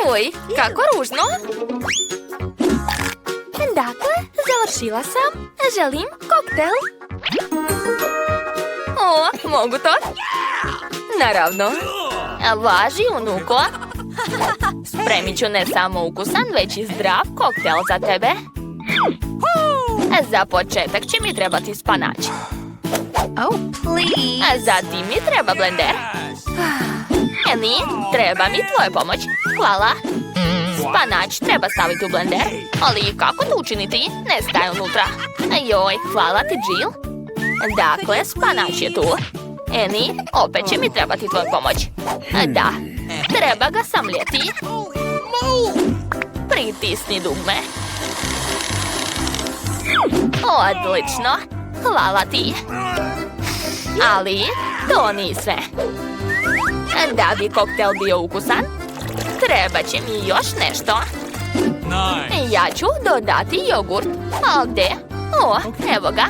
Uj, kako ružno. Dakle, završila sam. Želim koktel. O, mogu to? Naravno. Važi, unuko. Spremit ću ne samo ukusan, već i zdrav koktel za tebe. Za početak će mi trebati spanač. Zatim mi treba blender. Eni, treba mi tvoja pomoć. Hvala. Spanač treba staviti u blender. Ali kako to učiniti? Ne staje unutra. Joj, hvala ti, Jill. Dakle, spanač je tu. Eni, opet će mi trebati tvoja pomoć. Da, treba ga samljeti. Pritisni dugme. Odlično. Hvala ti. Ali, to nije sve. Da bi koktel bio ukusan, treba će mi još nešto. Ja ću dodati jogurt. A gdje? O, evo ga.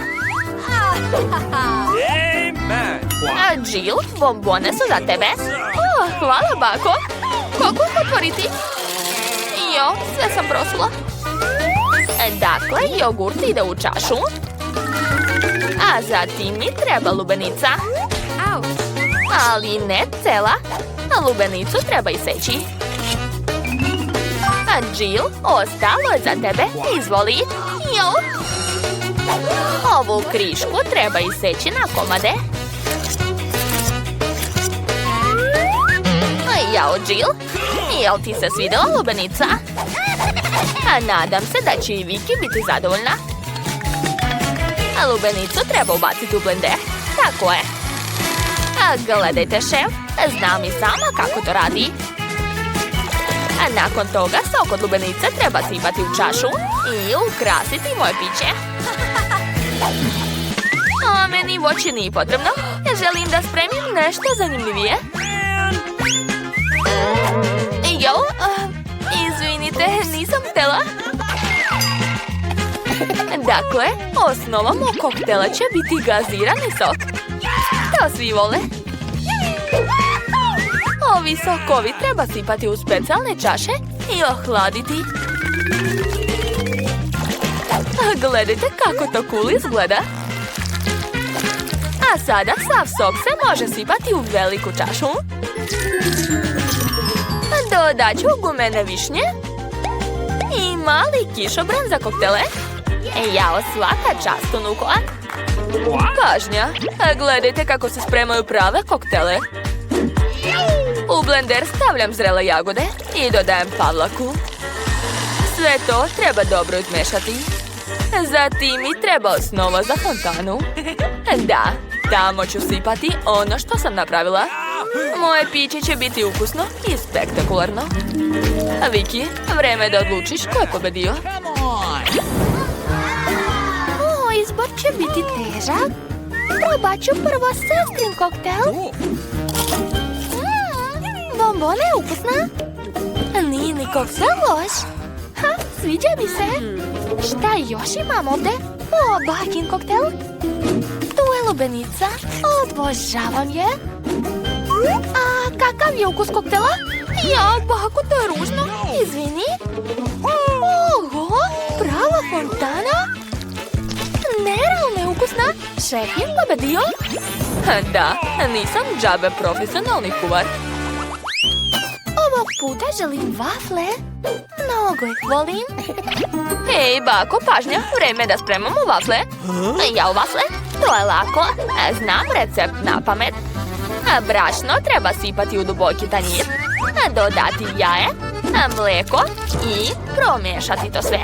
Jill, bombone su za tebe. O, hvala, bako. Kako otvoriti? Jo, sve sam prosula. Dakle, jogurt ide u čašu. A zatim mi treba lubenica. Ali ne cela. Lubenicu treba iseći. A Jill, ostalo je za tebe. Izvoli. Jo. Ovu krišku treba iseći na komade. Jao, Jill. Jel ti se svidjela lubenica? A nadam se da će i Vicky biti zadovoljna. Lubenicu treba ubaciti u blender. Tako je. Gledajte, šef. Znam i sama kako to radi. A nakon toga sok od lubenice treba sipati u čašu i ukrasiti moje piće. A meni voće nije potrebno. Želim da spremim nešto zanimljivije. Jo, izvinite, nisam htjela. Dakle, osnovom mog koktela će biti gazirani sok. To svi vole. Ovi sokovi treba sipati u specijalne čaše i ohladiti. Gledajte kako to cool izgleda. A sada sav sok se može sipati u veliku čašu. Dodat ću gumene višnje i mali kišobran za koktele. Jao, svaka čast, unuko. Pažnja, gledajte kako se spremaju prave koktele. U blender stavljam zrele jagode i dodajem pavlaku. Sve to treba dobro izmešati. Zatim mi treba osnova za fontanu. Da, tamo ću sipati ono što sam napravila. Moje piće će biti ukusno i spektakularno. Vicky, vreme je da odlučiš ko je pobedio. Izbor će biti težak. Probat ću prvo sestrin koktel. Bombona je ukusna. Nije ni koktel loš. Sviđa mi se. Šta još imam ovdje? O, bakin koktel. Tu je lubenica. Obožavam je. A kakav je ukus koktela? Ja, bako, to je ružno. Izvini. Oho, prava fontana. Nerealno je ukusna. Šef je pobedio? Da, nisam džabe profesionalni kuvar. Ovog puta želim vafle. Mnogo ih volim. Hej, bako, pažnja, vreme je da spremamo vafle. Jao, vafle, to je lako. Znam recept na pamet. Brašno treba sipati u duboki tanjir. Dodati jaje, mlijeko i promiješati to sve.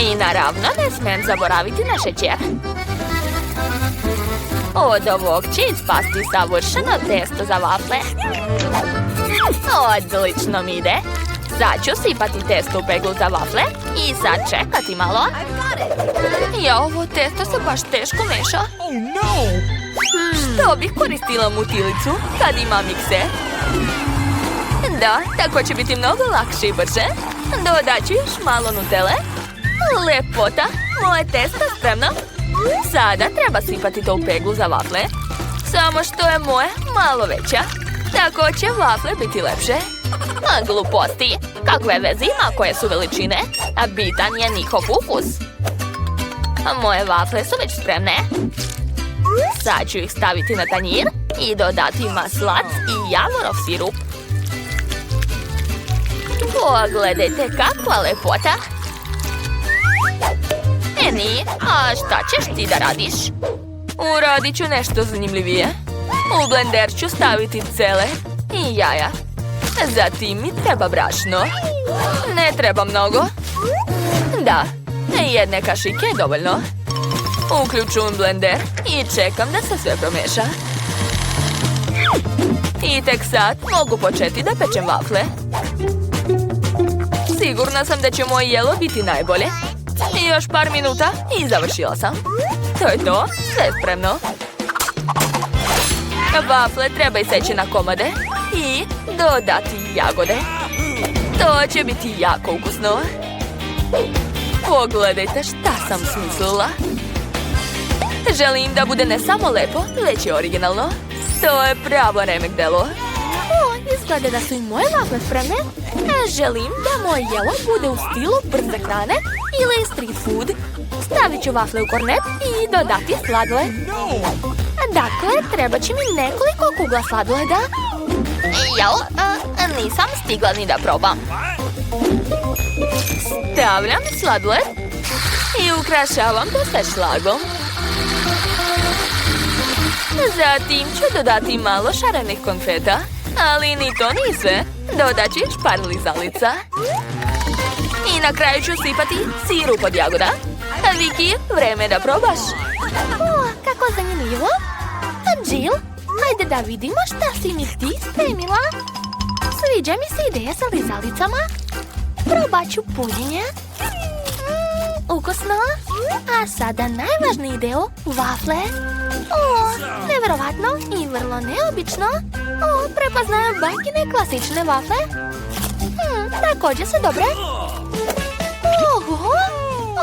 I naravno ne smijem zaboraviti na šećer. Od ovog će ispasti savršeno testo za vafle. Odlično mi ide. Sad ću sipati testo u peglu za vafle i sad čekati malo. Ja, ovo testo se baš teško meša. Što bih koristila mutilicu kad imam mikser? Da, tako će biti mnogo lakše i brže. Dodat ću još malo nutele. Lepota, moje testo je spremno. Sada treba sipati to u peglu za vafle. Samo što je moje malo veća. Tako će vafle biti lepše. A gluposti, kakve veze ima koje su veličine, a bitan je njihov ukus. A moje vafle su već spremne. Sad ću ih staviti na tanjir i dodati maslac i javorov sirup. Pogledajte kakva lepota. Eni, a šta ćeš ti da radiš? Uradit ću nešto zanimljivije. U blender ću staviti cele i jaja. Zatim mi treba brašno. Ne treba mnogo. Da, jedne kašike je dovoljno. Uključujem blender i čekam da se sve promeša. I tek sad mogu početi da pečem vafle. Sigurna sam da će moje jelo biti najbolje. I još par minuta i završila sam. To je to, sve je spremno. Vafle treba iseći na komade i dodati jagode. To će biti jako ukusno. Pogledajte šta sam smislila. Želim da bude ne samo lepo, već i originalno. To je pravo remek delo. Izgleda da su i moje vafle spremne. Želim da moje jelo bude u stilu brze hrane ili street food. Stavit ću vafle u kornet i dodati sladoled. Dakle, treba će mi nekoliko kugla sladoleda. Jel, nisam stigla ni da probam. Stavljam sladoled i ukrašavam to sa šlagom. Zatim ću dodati malo šarenih konfeta, ali ni to nije sve. Dodat ću još par lizalica. I na kraju ću sipati sirup od jagoda. Viki, vreme da probaš. Kako zanimljivo. Jill, hajde da vidimo šta si mi ti spremila. Sviđa mi se ideja sa lizalicama. Probat ću punjenje. Ukusno. A sada najvažniji deo, vafle. Neverovatno i vrlo neobično. Prepoznajem bajkine klasične vafle. Također su dobre. Oho,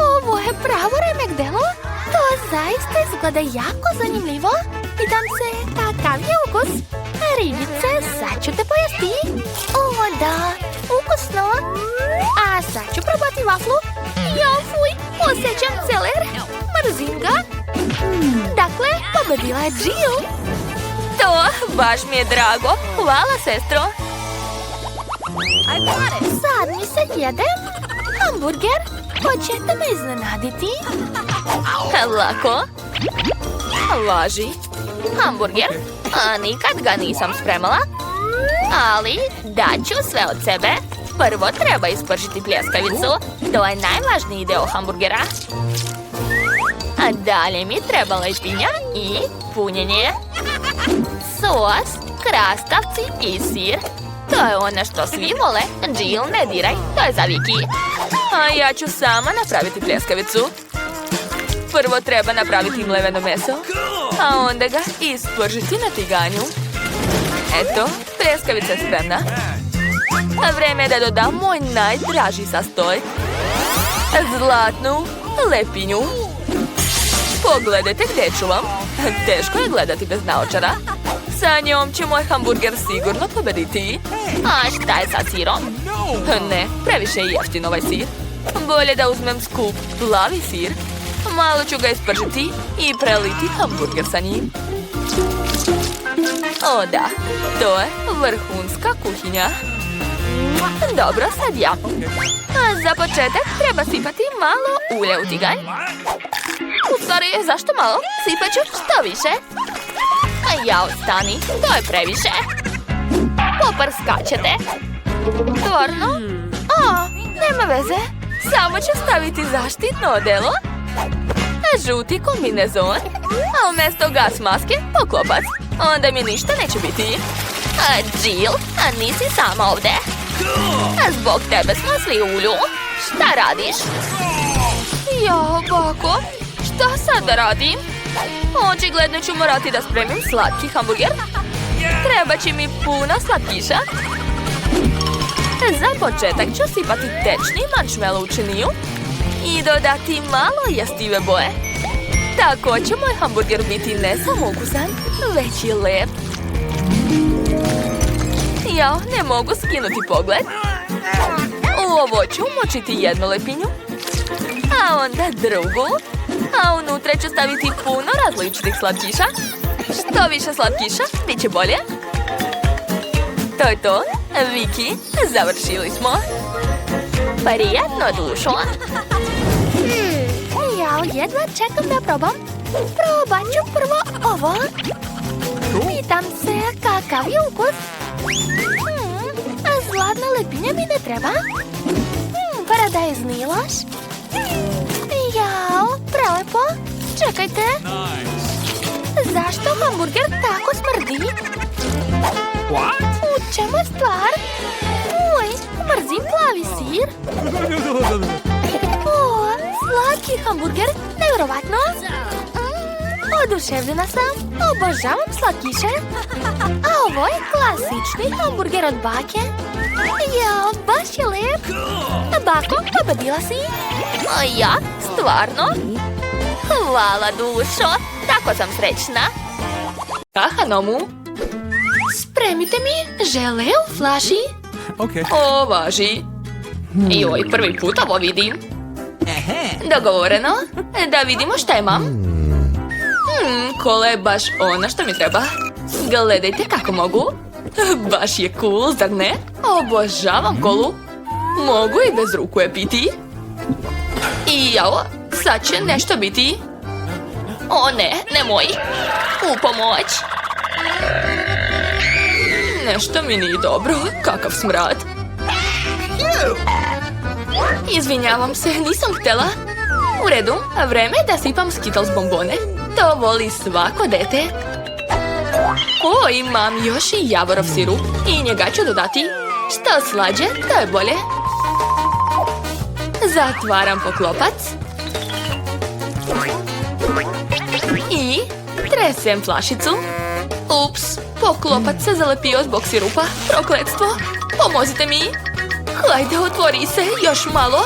ovo je pravo remek delo. To zaista izgleda jako zanimljivo. Pitam se, kakav je ukus? Ribice, sad ću te pojesti. Da, ukusno. A sad ću probati vaflu. Fuj, osjećam celer. Mrzim ga. Dakle, pobedila je Jill. To, baš mi je drago. Hvala, sestro. Sad mi se jede. Hamburger, hoćete me iznenaditi? Lako. Važi. Hamburger, a nikad ga nisam spremala. Ali daću sve od sebe. Prvo treba ispržiti pljeskavicu. To je najvažniji deo hamburgera. A dalje mi treba lepinja i punjenje. Sos, krastavci i sir. To je ono što svi vole. Jill, ne diraj, to je za Viki. A ja ću sama napraviti pljeskavicu. Prvo treba napraviti mleveno meso, a onda ga ispržiti na tiganju. Eto, pljeskavica je spremna. Vreme je da dodam moj najdraži sastojak. Zlatnu lepinju. Pogledajte gdje čuvam. Teško je gledati bez naočara. Sa njom će moj hamburger sigurno pobediti. A šta je sa sirom? Ne, previše je jeftin ovaj sir. Bolje da uzmem skup plavi sir. Malo ću ga ispržiti i preliti hamburger sa njim. O da, to je vrhunska kuhinja. Dobro, sad ja. Za početak treba sipati malo ulja u tiganj. U stvari, zašto malo? Sipat ću što više. Ja ostani, to je previše. Poprskaćete. Stvarno? Nema veze. Samo ću staviti zaštitno odelo. Žuti kombinezon. A umjesto gas maske poklopac. Onda mi ništa neće biti. Jill, nisi sama ovdje. Zbog tebe smo sli ulju. Šta radiš? Jao, bako. Šta sad da radim? Očigledno ću morati da spremim slatki hamburger. Treba će mi puno slatkiša. Za početak ću sipati tečni marshmallow u činiju i dodati malo jestive boje. Tako će moj hamburger biti ne samo ukusan, već i lep. Jao, ne mogu skinuti pogled. U ovo ću umočiti jednu lepinju, a onda drugu, a unutra ću staviti puno različitih slatkiša. Što više slatkiša, bit će bolje. To je to, Viki, završili smo. Prijatno, dušo. Jao, jedva čekam da probam. Probat ću prvo ovo. Pitam se kakav je ukus. A zlatna lepinja mi ne treba. Paradajz nilaš. Jao, prelepo. Čekajte. Zašto hamburger tako smrdi? U čemu je stvar? Uj, mrzim plavi sir. O, slatki hamburger, nevjerovatno. Oduševljena sam, obožavam slatkiše. A ovo je klasični hamburger od bake. Jao, baš je lep. Bako, pobedila si? A ja? Stvarno? Hvala, dušo. Tako sam srećna. Aha, Nomu. Spremite mi žele u flaši. O, važi. Joj, prvi put ovo vidim. Dogovoreno. Da vidimo šta imam. Kola je baš ono što mi treba. Gledajte kako mogu. Baš je cool, zar ne? Obožavam kolu. Mogu i bez ruku je piti. I jao, sad će nešto biti. O ne, nemoj. U pomoć. Nešto mi nije dobro. Kakav smrad. Izvinjavam se, nisam htjela. U redu, vreme je da sipam Skittles bombone. To voli svako dete. O, imam još i javorov sirup. I njega ću dodati. Što slađe, to je bolje. Zatvaram poklopac. I tresem flašicu. Ups, poklopac se zalepio zbog sirupa. Prokletstvo. Pomozite mi. Hajde, otvori se. Još malo.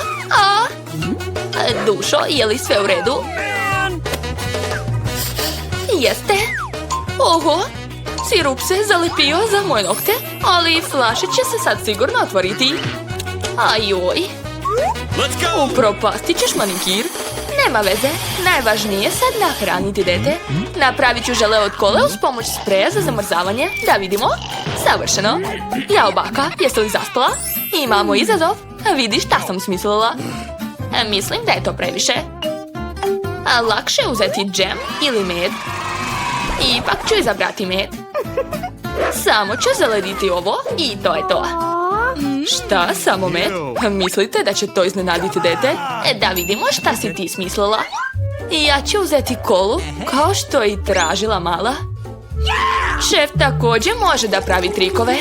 Dušo, je li sve u redu? Jeste. Oho, sirup se zalepio za moje nokte, ali flaša će se sad sigurno otvoriti. Ajoj. Upropastit ćeš manikir. Nema veze, najvažnije je sad nahraniti dete. Napravit ću žele od kole uz pomoć spreja za zamrzavanje. Da vidimo. Savršeno. Jao, baka, jesi li zaspala? Imamo izazov. Vidi šta sam smislila. Mislim da je to previše. Lakše je uzeti džem ili med. Ipak ću izabrati med. Samo ću zalediti ovo i to je to. Šta, samo med? Mislite da će to iznenaditi dete? Da vidimo šta si ti smislila. Ja ću uzeti kolu kao što je i tražila mala. Šef također može da pravi trikove.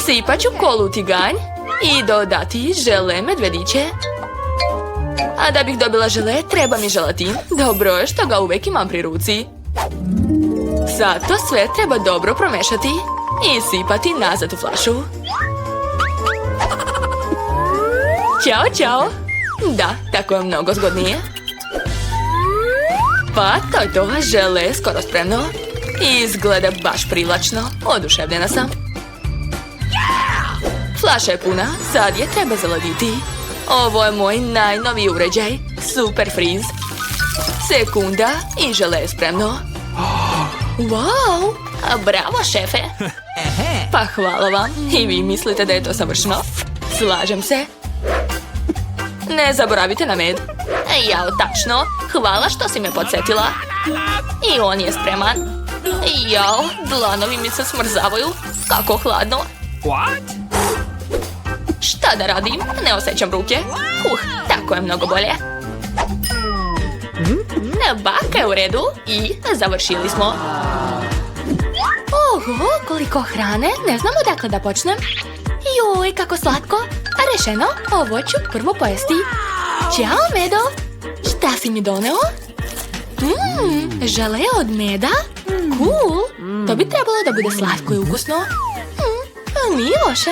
Sipat ću kolu u tiganj i dodati žele medvediće. A da bih dobila žele, treba mi želatin. Dobro je što ga uvijek imam pri ruci. Sad to sve treba dobro promešati i sipati nazad u flašu. Ćao, čao. Da, tako je mnogo zgodnije. Pa to je to, žele je skoro spremno. Izgleda baš privlačno. Oduševljena sam. Flaša je puna, sad je treba zaladiti. Ovo je moj najnoviji uređaj, Super Freeze. Sekunda i žele je spremno. Wow, bravo šefe. Pa hvala vam. I vi mislite da je to savršeno? Slažem se. Ne zaboravite na med. Jao, tačno. Hvala što si me podsjetila. I on je spreman. Jao, dlanovi mi se smrzavaju. Kako hladno. Šta da radim? Ne osjećam ruke. Tako je mnogo bolje. Baka je u redu i završili smo. Oho, koliko hrane. Ne znam odakle da počnem. Joj, kako slatko. A rešeno, ovo ću prvo pojesti. Ćao, medo. Šta si mi doneo? Žele od meda? Cool. To bi trebalo da bude slatko i ukusno. Nije loše.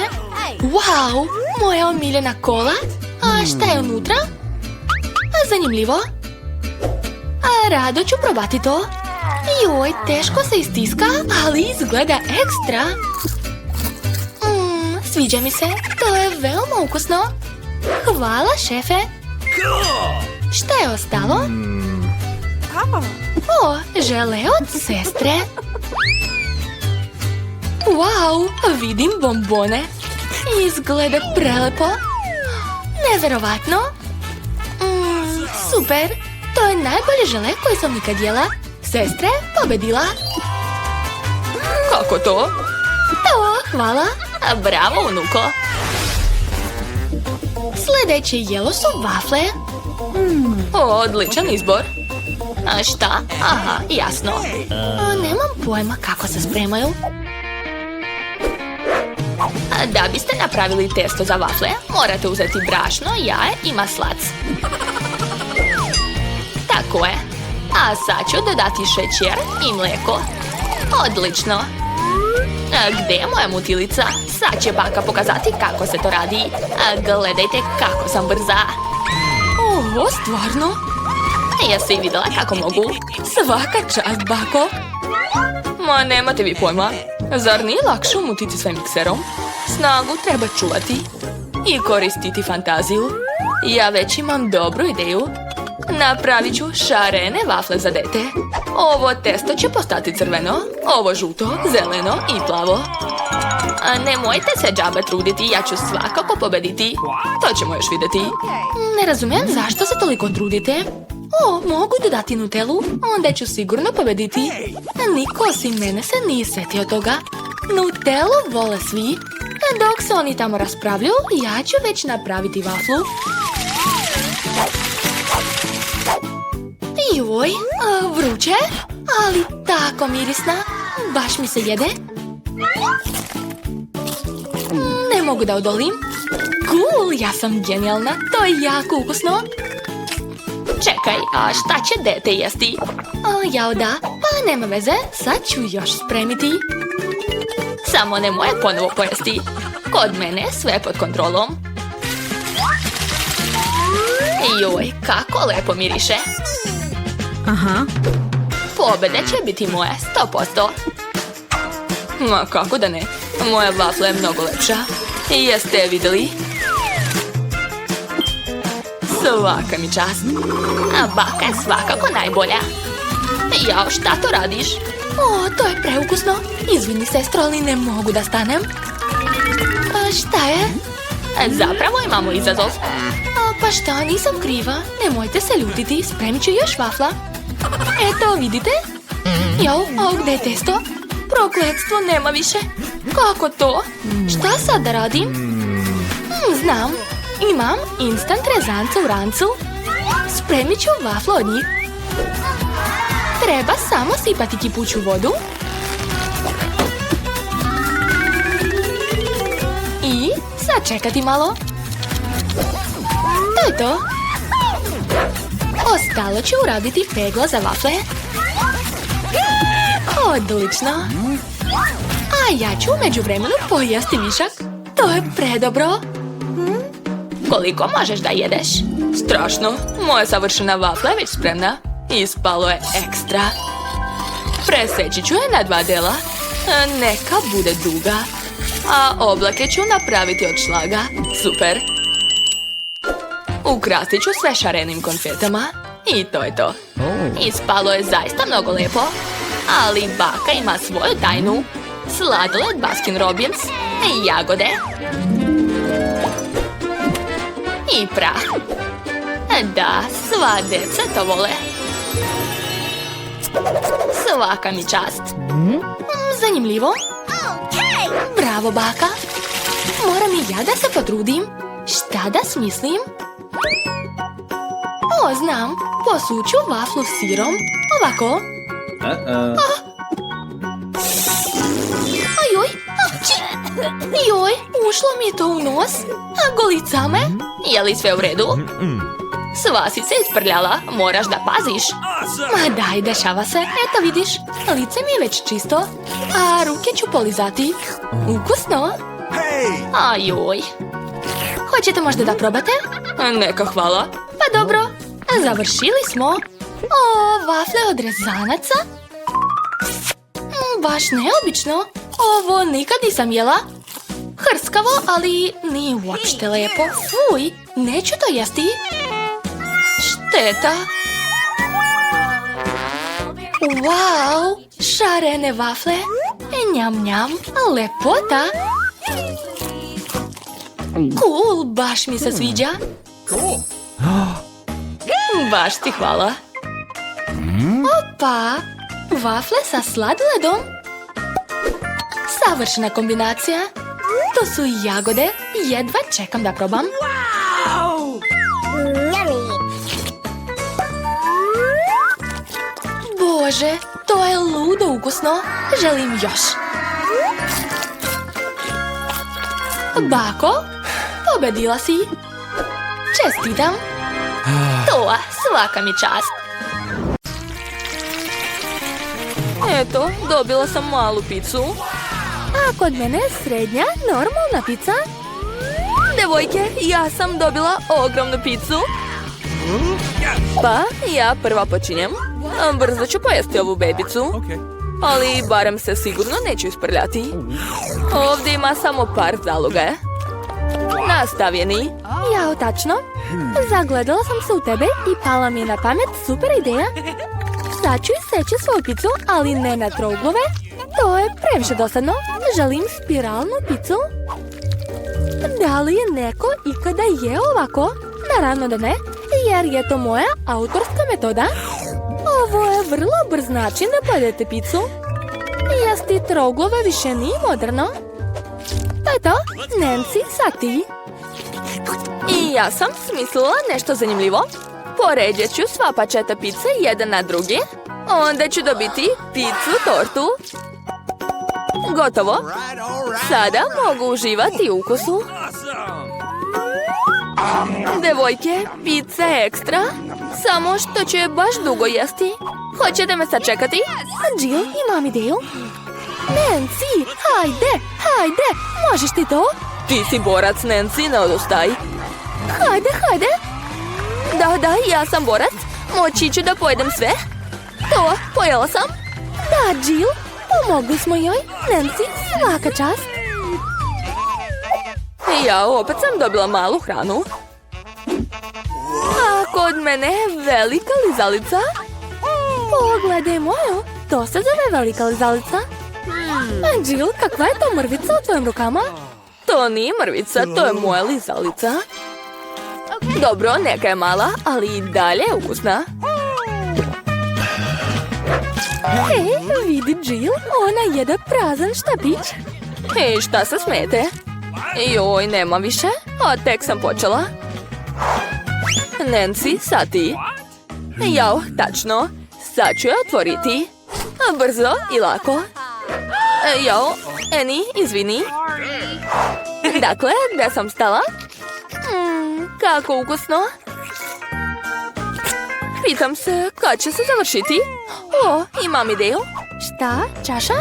Wow, moja omiljena kola. A šta je unutra? Zanimljivo. A rado ću probati to. Joj, teško se istiska, ali izgleda ekstra. Sviđa mi se, to je veoma ukusno. Hvala, šefe. Šta je ostalo? O, žele od sestre. Wow, vidim bombone. Izgleda prelepo. Neverovatno. Super, to je najbolje žele koje sam nikad jela. Sestre, pobedila. Kako to? Hvala. Bravo, unuko. Sljedeće jelo su vafle. Odličan izbor. A šta? Aha, jasno. Nemam pojma kako se spremaju. Da biste napravili testo za vafle, morate uzeti brašno, jaje i maslac. Tako je. A sad ću dodati šećer i mlijeko. Odlično. Gdje je moja mutilica? Sad će baka pokazati kako se to radi. Gledajte kako sam brza. Ovo, stvarno? Jesi vidjela kako mogu? Svaka čast, bako. Ma nemate vi pojma. Zar nije lakše umutiti sve mikserom? Snagu treba čuvati i koristiti fantaziju. Ja već imam dobru ideju. Napravit ću šarene vafle za dete. Ovo testo će postati crveno, ovo žuto, zeleno i plavo. Nemojte se džabe truditi, ja ću svakako pobediti. To ćemo još vidjeti. Ne razumijem zašto se toliko trudite. Mogu dodati Nutellu, onda ću sigurno pobediti. Niko osim mene se nije sjetio toga. Nutellu vole svi. Dok se oni tamo raspravljaju, ja ću već napraviti vaflu. Joj, vruće, ali tako mirisna. Baš mi se jede. Ne mogu da odolim. Cool, ja sam genijalna. To je jako ukusno. Čekaj, a šta će dete jesti? Jao da, pa nema veze. Sad ću još spremiti. Samo nemoj ponovo pojesti. Kod mene sve pod kontrolom. Joj, kako lepo miriše. Aha. Pobjeda će biti moja, 100%. Ma kako da ne, moja vafla je mnogo lepša. Jeste je vidjeli? Svaka mi čast. A baka je svakako najbolja. Jao, šta to radiš? To je preukusno. Izvini, sestro, ali ne mogu da stanem. Šta je? Zapravo imamo izazov. Pa šta, nisam kriva. Nemojte se ljutiti, spremit ću još vafla. Eto, vidite? Jao, a gdje je testo? Prokletstvo, nema više. Kako to? Šta sad da radim? Znam. Imam instant rezance u rancu. Spremit ću vaflu od njih. Treba samo sipati kipuću vodu. I sačekati malo. To je to. Ostalo ću uraditi peglo za vafle. Odlično. A ja ću u međuvremenu pojesti višak. To je predobro. Koliko možeš da jedeš? Strašno. Moja savršena vafla je već spremna. Ispalo je ekstra. Preseći ću je na 2 dela. Neka bude duga. A oblake ću napraviti od šlaga. Super. Ukrasit ću sve šarenim konfetama. I to je to. Ispalo je zaista mnogo lijepo. Ali baka ima svoju tajnu. Sladoled Baskin Robbins. Jagode. I prah. Da, sva djeca to vole. Svaka mi čast. Zanimljivo. Bravo, baka. Moram i ja da se potrudim. Šta da smislim? Znam. Posuću vaflu s sirom. Ovako. Ajoj, joj, ušlo mi je to u nos. Golica me. Je li sve u redu? Sva si se isprljala, moraš da paziš. Ma daj, dešava se, eto vidiš. Lice mi je već čisto, a ruke ću polizati. Ukusno. Ajoj. Hoćete možda da probate? Neka, hvala. Pa dobro, završili smo. Vafle od rezanaca. Baš neobično. Ovo nikad nisam jela. Hrskavo, ali nije uopšte lepo. Fuj, neću to jesti. Šteta. Wow, šarene vafle. Njam, njam, lepota. Cool, baš mi se sviđa. Baš ti hvala. Opa, vafle sa sladoledom. Savršena kombinacija. To su jagode, jedva čekam da probam. Bože, to je ludo ukusno. Želim još. Bako, pobedila si. Čestitam. To, svaka mi čast. Eto, dobila sam malu picu. A kod mene srednja, normalna pica. Devojke, ja sam dobila ogromnu picu. Pa, ja prva počinjem. Brzo ću pojesti ovu bebicu. Ali barem se sigurno neću isprljati. Ovdje ima samo par zaloga. Nastavljeni. Jao, tačno. Zagledala sam se u tebe i pala mi je na pamet super ideja. Sad ću iseći svoju picu, ali ne na trouglove. To je previše dosadno. Želim spiralnu picu. Da li je neko ikada jeo ovako? Naravno da ne, jer je to moja autorska metoda. Ovo je vrlo brz način da pojedete picu. Jesti trouglove više nije moderno. Eto, Nancy, sad ti. I ja sam smislila nešto zanimljivo. Poređat ću sva pačeta pice jedan na drugi. Onda ću dobiti picu tortu. Gotovo. Sada mogu uživati u ukusu. Devojke, pizza je ekstra. Samo što ću je baš dugo jesti. Hoćete me sačekati? Jill, imam ideju. Nancy, hajde, možeš ti to? Ti si borac, Nancy, ne odustaj. Hajde. Da, ja sam borac. Moći ću da pojedem sve. To, pojela sam. Da, Jill, pomogli smo joj. Nancy, svaka čast. Ja opet sam dobila malu hranu. A kod mene je velika lizalica. Pogledaj moju, to se zove velika lizalica. Jill, kakva je to mrvica u tvojim rukama? To nije mrvica, to je moja lizalica. Dobro, neka je mala, ali i dalje je ukusna. Vidi Jill, ona jede prazan štapić. Šta se smete? Joj, nema više, a tek sam počela. Nancy, sad ti. Jao, tačno. Sad ću je otvoriti. Brzo i lako. Jao, Annie, izvini. Dakle, gdje sam stala? Kako ukusno. Pitam se, kad će se završiti? O, imam ideju. Šta, čaša?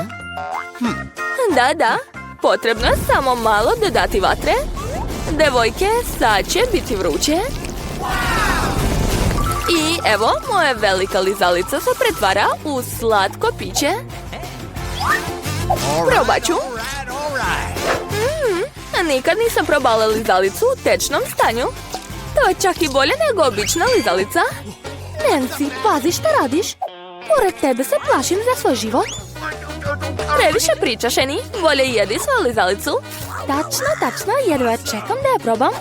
Da. Potrebno je samo malo dodati vatre. Devojke, sad će biti vruće. I evo, moja velika lizalica se pretvara u slatko piće. Probat ću. Nikad nisam probala lizalicu u tečnom stanju. To je čak i bolje nego obična lizalica. Nancy, pazi šta radiš. Pored tebe se plašim za svoj život. Previše pričaš, Annie. Bolje jedi svoju lizalicu. Tačno, jedva čekam da je probam.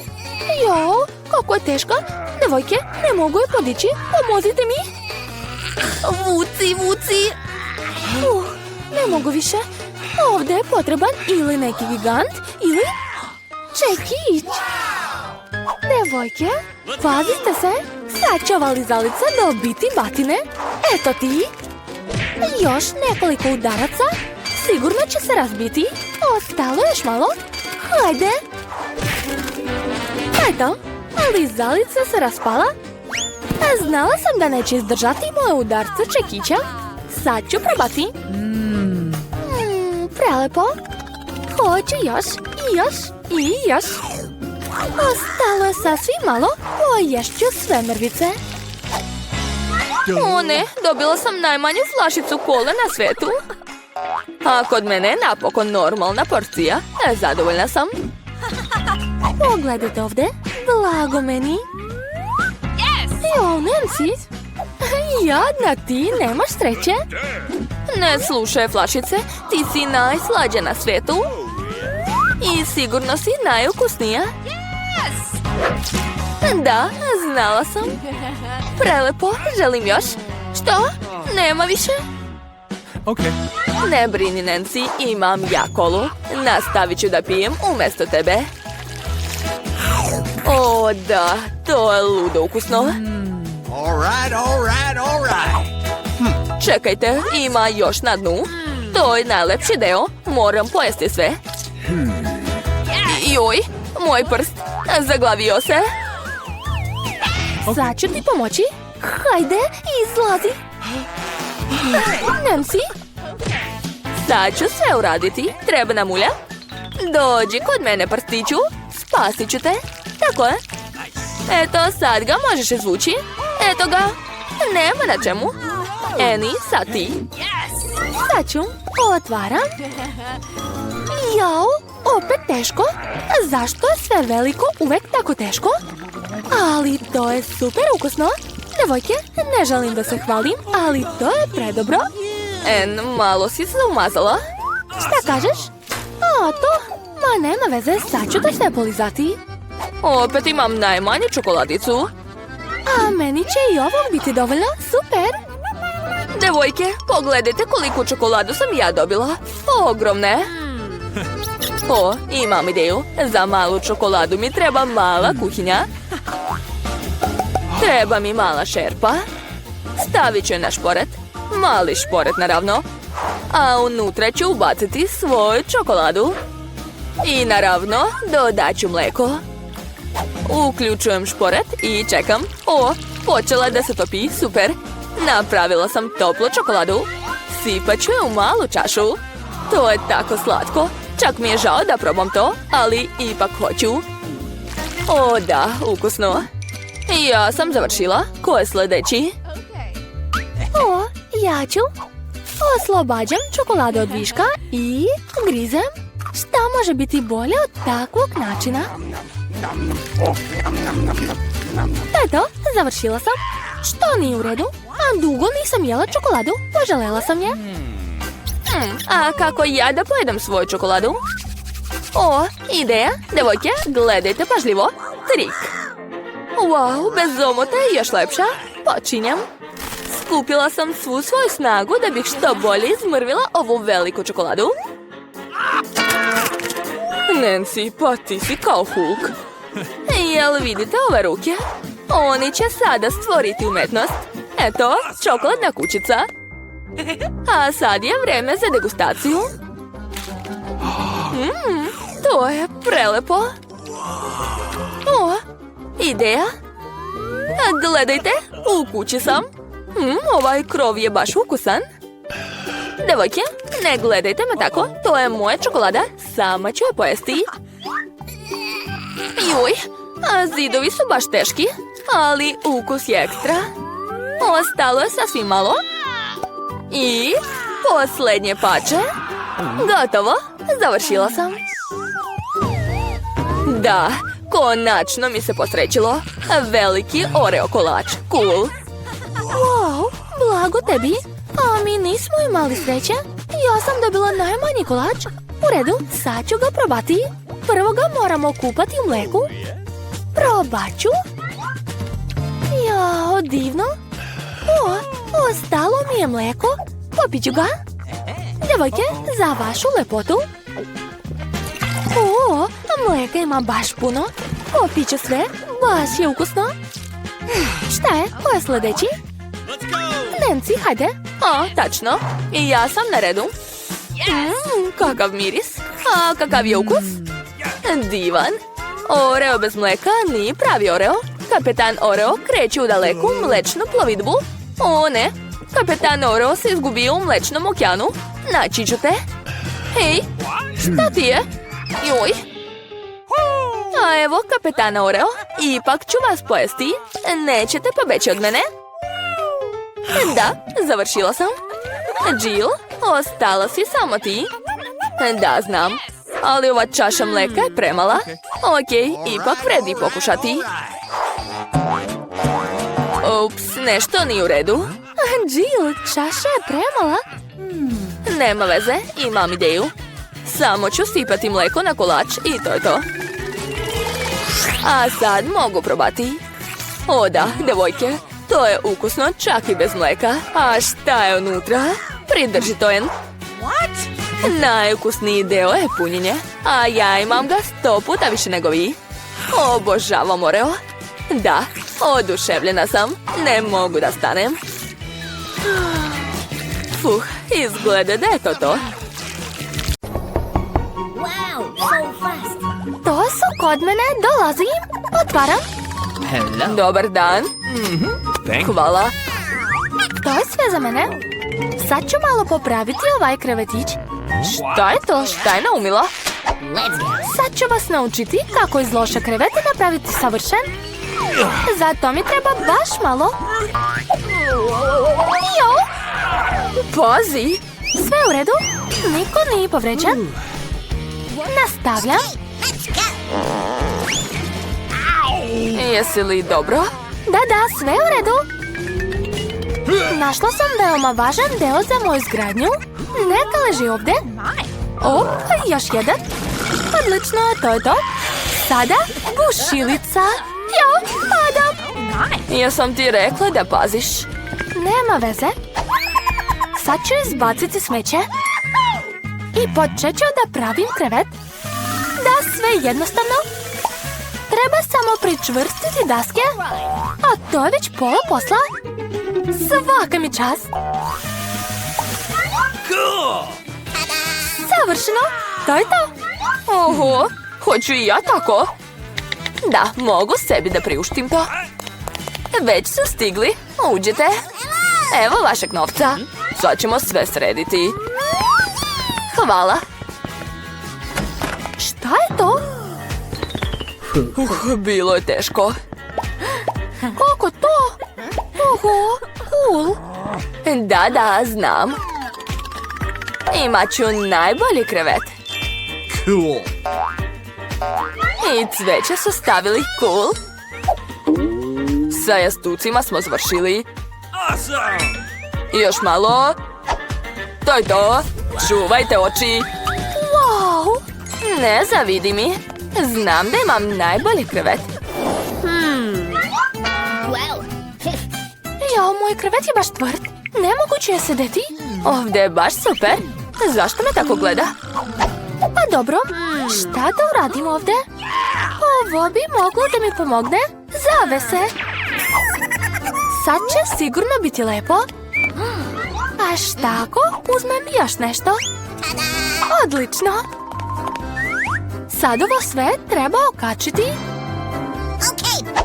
Jo, kako je teška. Devojke, ne mogu je podići. Pomozite mi. Vuci. Ne mogu više. Ovdje je potreban ili neki gigant, ili čekić. Devojke, pazite se. Sad će ova lizalica dobiti batine. Eto ti. Još nekoliko udaraca. Sigurno će se razbiti. Ostalo još malo. Hajde. Eto, lizalica se raspala. Znala sam da neće izdržati moje udarce čekića. Sad ću probati. Prelepo. Hoću još. Ostalo je sasvim malo. Poješću sve mrvice. O ne, dobila sam najmanju flašicu kole na svetu. A kod mene je napokon normalna porcija. Zadovoljna sam. Pogledajte ovdje. Blago meni. Jo, Nancy. Jadna ti, nemaš sreće? Ne slušaj, flašice. Ti si najslađa na svijetu. I sigurno si najukusnija. Da, znala sam. Prelepo, želim još. Što? Nema više? Okay. Ne brini, Nancy, imam ja kolu. Nastavit ću da pijem umjesto tebe. O, da, to je ludo ukusno. All right. Čekajte, ima još na dnu. To je najlepši deo. Moram pojesti sve. Joj, moj prst. Zaglavio se. Sad ću ti pomoći. Hajde, izlazi. Nancy? Sad ću sve uraditi. Treba nam ulja. Dođi kod mene, prstiću. Spasit ću te. Tako je. Eto, sad ga možeš izvući. Eto ga. Nema na čemu. Eni, sad ti. Sad ću. Otvaram. Jao, opet teško. Zašto je sve veliko uvek tako teško? Ali to je super ukusno. Devojke, ne želim da se hvalim, ali to je predobro. En, malo si se umazala. Šta kažeš? A, to? Ma nema veze, sad ću to sve polizati. Opet imam najmanju čokoladicu. A meni će i ovo biti dovoljno, super. Devojke, pogledajte koliko čokoladu sam ja dobila. Ogromne. O, imam ideju. Za malu čokoladu mi treba mala kuhinja. Treba mi mala šerpa. Stavit ću je na šporet. Mali šporet, naravno. A unutra ću ubaciti svoju čokoladu. I naravno, dodat ću mlijeko. Uključujem šporet i čekam. O, počela da se topi, super. Napravila sam toplu čokoladu. Sipat ću je u malu čašu. To je tako slatko. Čak mi je žao da probam to, ali ipak hoću. O da, ukusno. Ja sam završila. Ko je sljedeći? O, ja ću. Oslobađam čokoladu od viška i grizem. Šta može biti bolje od takvog načina? Eto, završila sam. Što nije u redu? A dugo nisam jela čokoladu. Poželjela sam je. A kako ja da pojedem svoju čokoladu? O, ideja. Devojke, gledajte pažljivo. Trik. Wow, bez omota je još lepša. Počinjem. Skupila sam svu svoju snagu da bih što bolje izmrvila ovu veliku čokoladu. Nancy, pa ti si kao Hulk. Jel vidite ove ruke? Oni će sada stvoriti umetnost. Eto, čokoladna kućica. A sad je vreme za degustaciju. To je prelepo. O, ideja. Gledajte, u kući sam. Ovaj krov je baš ukusan. Devojke, ne gledajte me tako. To je moja čokolada. Sama ću je pojesti. Juj, a zidovi su baš teški. Ali ukus je ekstra. Ostalo je sasvim malo. I posljednje pače. Gotovo, završila sam. Da, konačno mi se posrećilo. Veliki Oreo kolač, cool. Wow, blago tebi. A mi nismo imali sreće. Ja sam dobila najmanji kolač. U redu, sad ću ga probati. Prvo ga moramo kupati u mleku. Probat ću. Jao, divno. O, ostalo mi je mleko. Popit ću ga. Devojke, za vašu lepotu. O, mleka ima baš puno. Popit ću sve. Baš je ukusno. Šta je? Ko je sljedeći? Nancy, hajde. A, tačno. I ja sam na redu. Kakav miris. A, kakav je ukus. Divan. Oreo bez mleka nije pravi Oreo. Kapetan Oreo kreće u daleku mlečnu plovidbu. O ne, kapetan Oreo se izgubio u mlečnom okeanu. Naći ću te. Hej, šta ti je? Joj. A evo kapetan Oreo. Ipak ću vas pojesti. Nećete pobeći od mene? Da, završila sam. Jill, Ostala si samo ti. Da, znam. Ali ova čaša mleka je premala. Okej, ipak vredi pokušati. Ups, nešto nije u redu. Jill, čaša je premala. Nema veze, imam ideju. Samo ću sipati mleko na kolač i to je to. A sad mogu probati. O da, devojke, to je ukusno čak i bez mleka. A šta je unutra? Pridrži to jen. Najukusniji deo je punjenje, a ja imam ga 100 puta više nego vi. Obožavam Oreo. Da, oduševljena sam. Ne mogu da stanem. Izgleda da je to. To su kod mene, dolazim. Otvaram. Hello. Dobar dan. Thank you. Hvala. To je sve za mene. Sad ću malo popraviti ovaj krevetić. Šta je to? Šta je naumila? Sad ću vas naučiti kako iz loša kreveta napraviti savršen. Zato mi treba baš malo. Jo! Pazi! Sve u redu? Niko nije povređen. Nastavljam. Jesi li dobro? Da, sve u redu. Našla sam veoma važan deo za moju zgradnju. Neka leži ovdje. Op, još jedan. Odlično, to je to. Sada bušilica. Jo, padam. Jesam ti rekla da paziš. Nema veze. Sad ću izbaciti smeće. I počet ću da pravim krevet. Da, sve jednostavno. Treba samo pričvrstiti daske. A to je već pola posla. Svaka mi čast. Savršeno. To je to. Oho, hoću i ja tako. Da, mogu sebi da priuštim to. Već su stigli. Uđite. Evo vašeg novca. Sad ćemo sve srediti. Hvala. Šta je to? Bilo je teško. Kako to? Oho, cool. Da, znam. Imat ću najbolji krevet. Cool. I cveće su stavili cool. Sa jastucima smo završili. Awesome. Još malo. To je to. Čuvajte oči. Wow. Ne zavidi mi. Znam da imam najbolji krevet. Jao, moj krevet je baš tvrd. Nemoguće je sedeti. Ovdje je baš super. Zašto me tako gleda? Pa dobro, šta da uradim ovdje? Ovo bi moglo da mi pomogne. Zavese. Sad će sigurno biti lepo. A šta ako uzmem još nešto? Odlično. Sad ovo sve treba okačiti.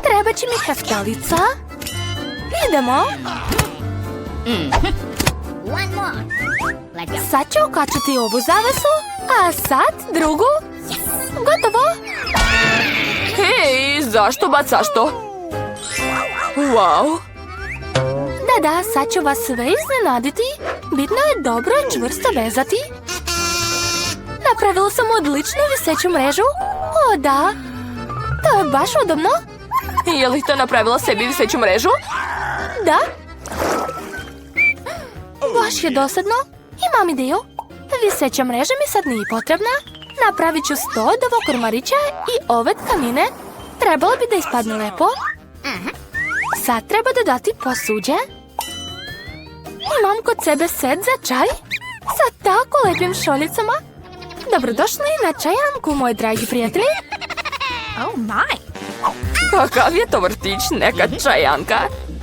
Treba će mi heftalica. Idemo. Sad ću okačiti ovu zavesu, a sad drugu. Gotovo. Hej, zašto bacaš to? Wow. Da, sad ću vas sve iznenaditi. Bitno je dobro i čvrsto vezati. Napravila sam odličnu viseću mrežu. O, da. To je baš udobno. Je li to napravila sebi viseću mrežu? Da. Baš je dosadno. Imam ideju. Viseća mreža mi sad nije potrebna. Napravit ću 100 od ovog ormarića i ove tkanine. Trebalo bi da ispadne lepo. Sad treba dodati posuđe. Imam kod sebe set za čaj. Sa tako lepim šoljicama. Dobrodošli na čajanku, moji dragi prijatelji. Oh my. Kakav je to vrtić, neka čajanka.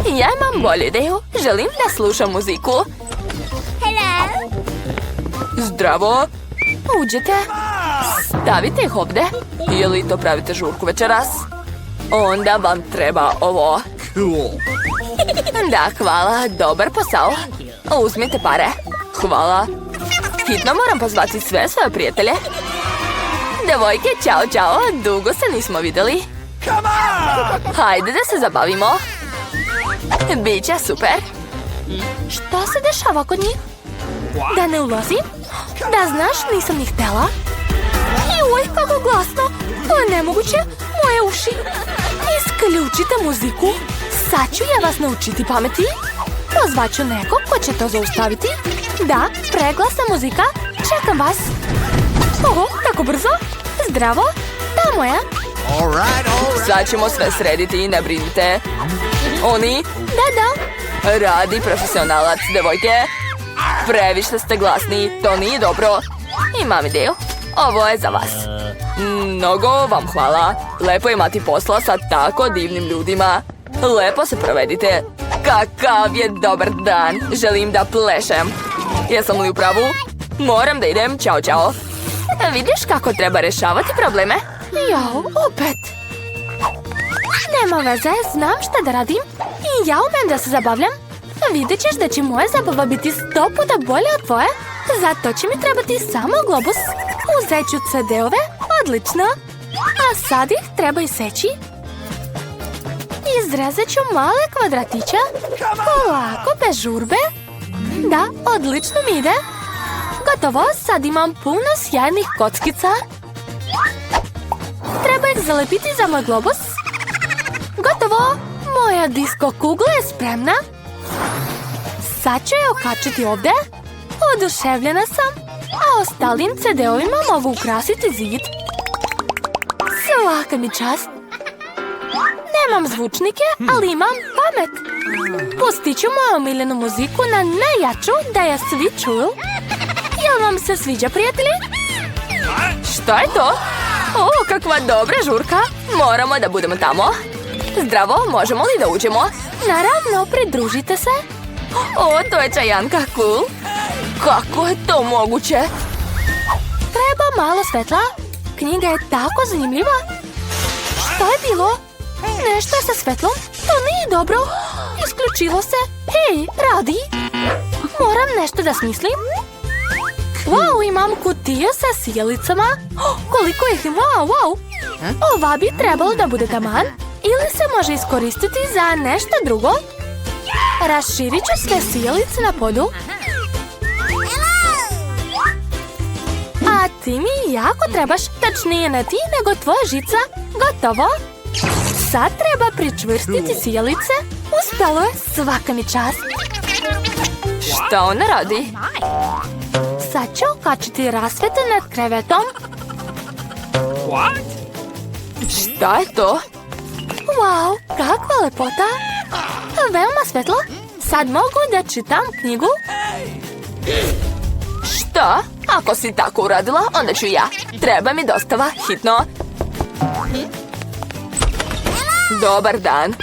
Ja imam bolju ideju. Želim da slušam muziku. Hello. Zdravo. Uđite. Stavite ih ovdje. Je li to pravite žurku večeras? Onda vam treba ovo. Cool. Da, hvala. Dobar posao. Uzmite pare. Hvala. Hitno moram pozvati sve svoje prijatelje. Devojke, čao. Dugo se nismo vidjeli. Hajde da se zabavimo. Biće super. Šta se dešava kod njih? Da ne ulazim? Da znaš, nisam ni htjela. Joj, kako glasno. To je nemoguće. Moje uši. Isključite muziku. Sad ću ja vas naučiti pameti. Pozvaću nekog ko će to zaustaviti. Da, preglasna muzika. Čekam vas. Oho, tako brzo. Zdravo. Tamo je. Sad ćemo sve srediti, ne brinite. Oni? Da. Radi profesionalac, devojke. Previše ste glasni, to nije dobro. Imam ideju. Ovo je za vas. Mnogo vam hvala. Lepo imati posla sa tako divnim ljudima. Lepo se provedite. Kakav je dobar dan. Želim da plešem. Jesam li u pravu? Moram da idem. Ćao, čao. Vidiš kako treba rešavati probleme? Jao, opet. Nema veze, znam šta da radim. I ja umem da se zabavljam. Vidjet ćeš da će moja zabava biti 100 puta bolja od tvoje. Zato će mi trebati samo globus. Uzet ću CD-ove. Odlično. A sad ih treba iseći. Izrezat ću male kvadratiće. Polako, bez žurbe. Da, odlično mi ide. Gotovo, sad imam puno sjajnih kockica. Treba ih zalepiti za moj globus. Gotovo, moja disko kugla je spremna. Sad ću je okačiti ovdje. Oduševljena sam. A ostalim CD-ovima mogu ukrasiti zid. Svaka mi čast. Nemam zvučnike, ali imam pamet. Pustit ću moju omiljenu muziku na najjaču da je svi čuju. Jel vam se sviđa, prijatelji? Šta je to? O, kakva dobra žurka. Moramo da budemo tamo. Zdravo, možemo li da uđemo? Naravno, pridružite se. O, to je čajanka, cool. Kako je to moguće? Treba malo svetla. Knjiga je tako zanimljiva. Šta je bilo? Nešto je sa svetlom? To nije dobro. Isključilo se. Hej, radi. Moram nešto da smislim. Wow, imam kutiju sa sjelicama. Koliko ih ima, wow. Ova bi trebalo da bude taman. Ili se može iskoristiti za nešto drugo. Raširit ću sve sjelice na podu. A ti mi jako trebaš, tačnije ne ti, nego tvoja žica. Gotovo. Sad treba pričvrstiti sjelice. Uspelo je, svaka mi čast. Šta ona radi? Sad ću okačiti rasvete nad krevetom. Šta je to? Wow, kakva lepota. Veoma svetlo. Sad mogu da čitam knjigu. Šta? Ako si tako uradila, onda ću ja. Treba mi dostava, hitno. Dobar dan.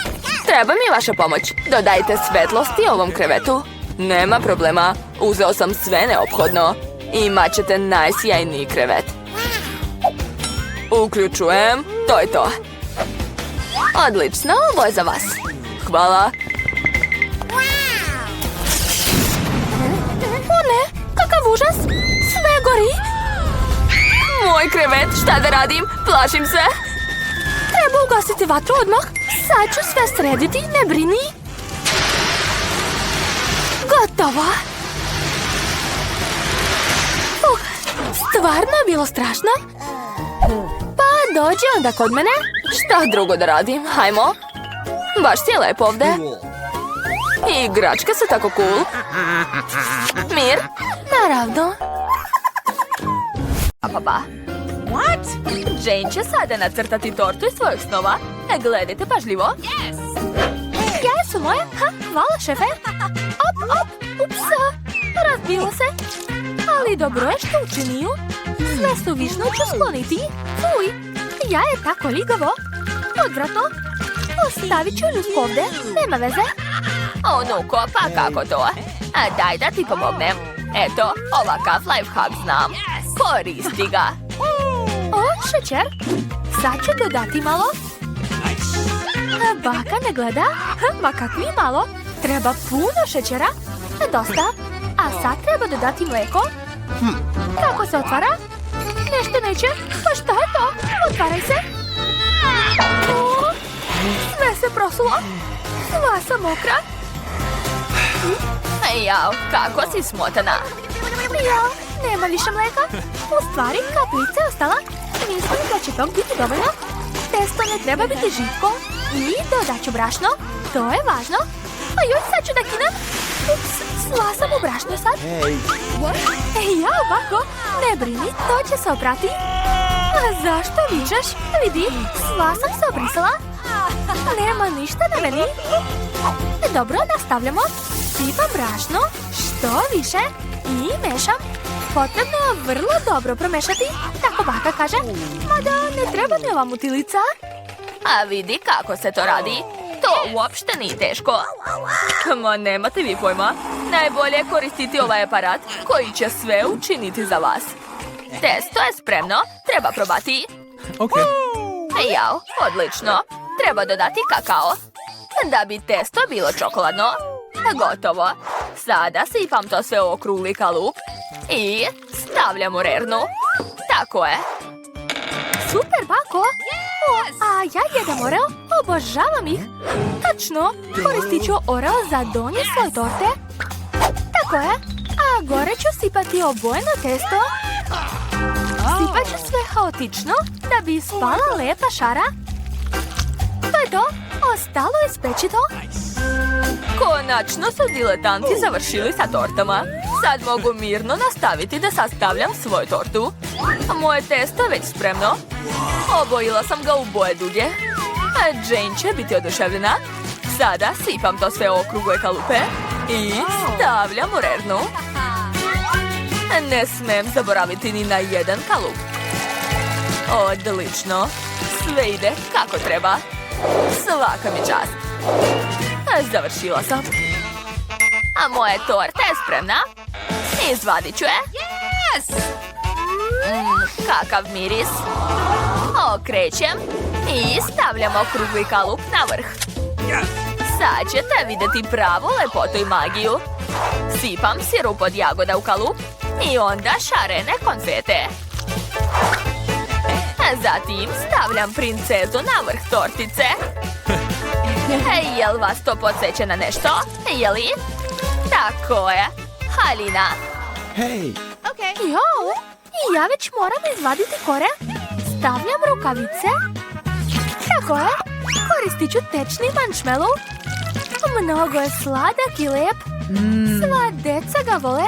Treba mi vaša pomoć. Dodajte svetlosti ovom krevetu. Nema problema. Uzeo sam sve neophodno. Imat ćete najsjajniji krevet. Uključujem. To je to. Odlično, ovo je za vas. Hvala. O ne, kakav užas. Sve gori. Moj krevet, šta da radim? Plašim se. Treba ugasiti vatru odmah. Sad ću sve srediti, ne brini. Gotovo. Stvarno je bilo strašno. Pa dođi onda kod mene. Šta drugo da radim? Hajmo. Baš ti je lepo ovdje. I igračke su tako cool. Mir? Naravno. Pa. What? Jane će sada nacrtati tortu iz svojih snova. Gledajte pažljivo. Jesu moje. Hvala, šefe. Op, upsa. Razbilo se. Ali dobro je što učinio. Sve suvišno ću skloniti. Fuj, ja je tako ligavo. Odvratno. Ostavit ću ljudku ovdje. Nema veze. O, nuko, pa kako to? Daj da ti pomognem. Eto, ovakav lifehack znam. Koristi ga. O, šećer. Sad ću dodati malo. Baka ne gleda. Ma kakvi malo. Treba puno šećera. Dosta. A sad treba dodati mlijeko. Kako se otvara? Nešto neće. Pa šta je to? Otvaraj se. O, sve se prosulo. Sva sam mokra. Jao, kako si smotana. Ja, nema više mlijeka. U stvari, kapljica je ostala. Mislim da će tog biti dovoljno. Testo ne treba biti žitko. I dodat ću brašno. To je važno. A joj, sad ću da kinem. Ups, sla sam u brašno sad. Ja, ovako. Ne brini, to će se oprati. A zašto vičeš? Vidi, sva sam se obrisala. Nema ništa na meni. Dobro, nastavljamo. Sipam brašno, što više. I mešam. Potrebno je vrlo dobro promešati. Tako baka kaže. Mada ne treba mi ova mutilica. A vidi kako se to radi. To uopšte nije teško. Ma nemate vi pojma. Najbolje je koristiti ovaj aparat koji će sve učiniti za vas. Testo je spremno. Treba probati. Okay. Jao, odlično. Treba dodati kakao. Da bi testo bilo čokoladno. Gotovo. Sada sipam to sve u okrugli kalup. I stavljam u rernu. Tako je. Super, bako. A ja jedem oreo. Obožavam ih. Tačno, koristit ću oreo za donje svoje torte. Tako je. A gore ću sipati obojeno testo. Sipat ću sve haotično da bi ispala lepa šara. To je to. Ostalo je speći to. Konačno su diletanti završili sa tortama. Sad mogu mirno nastaviti da sastavljam svoju tortu. Moje testo je već spremno. Obojila sam ga u boje duge. A Jane će biti oduševljena. Sada sipam to sve u okrugle kalupe i stavljam u rernu. Ne smem zaboraviti ni na jedan kalup. Odlično. Sve ide kako treba. Svaka mi čast. Završila sam. A moja torta je spremna. Izvadit ću je. Kakav miris. Okrećem i stavljam okrugli kalup na vrh. Sad ćete vidjeti pravu lepotu i magiju. Sipam sirup od jagoda u kalup i onda šarene konfete. Zatim stavljam princezu na vrh tortice. Jel vas to podsjeća na nešto? Jeli? Tako je. Halina. Hey. Jo, i ja već moram izvaditi kore. Stavljam rukavice. Tako je. Koristit ću tečni marshmallow. Mnogo je sladak i lep. Sva deca ga vole.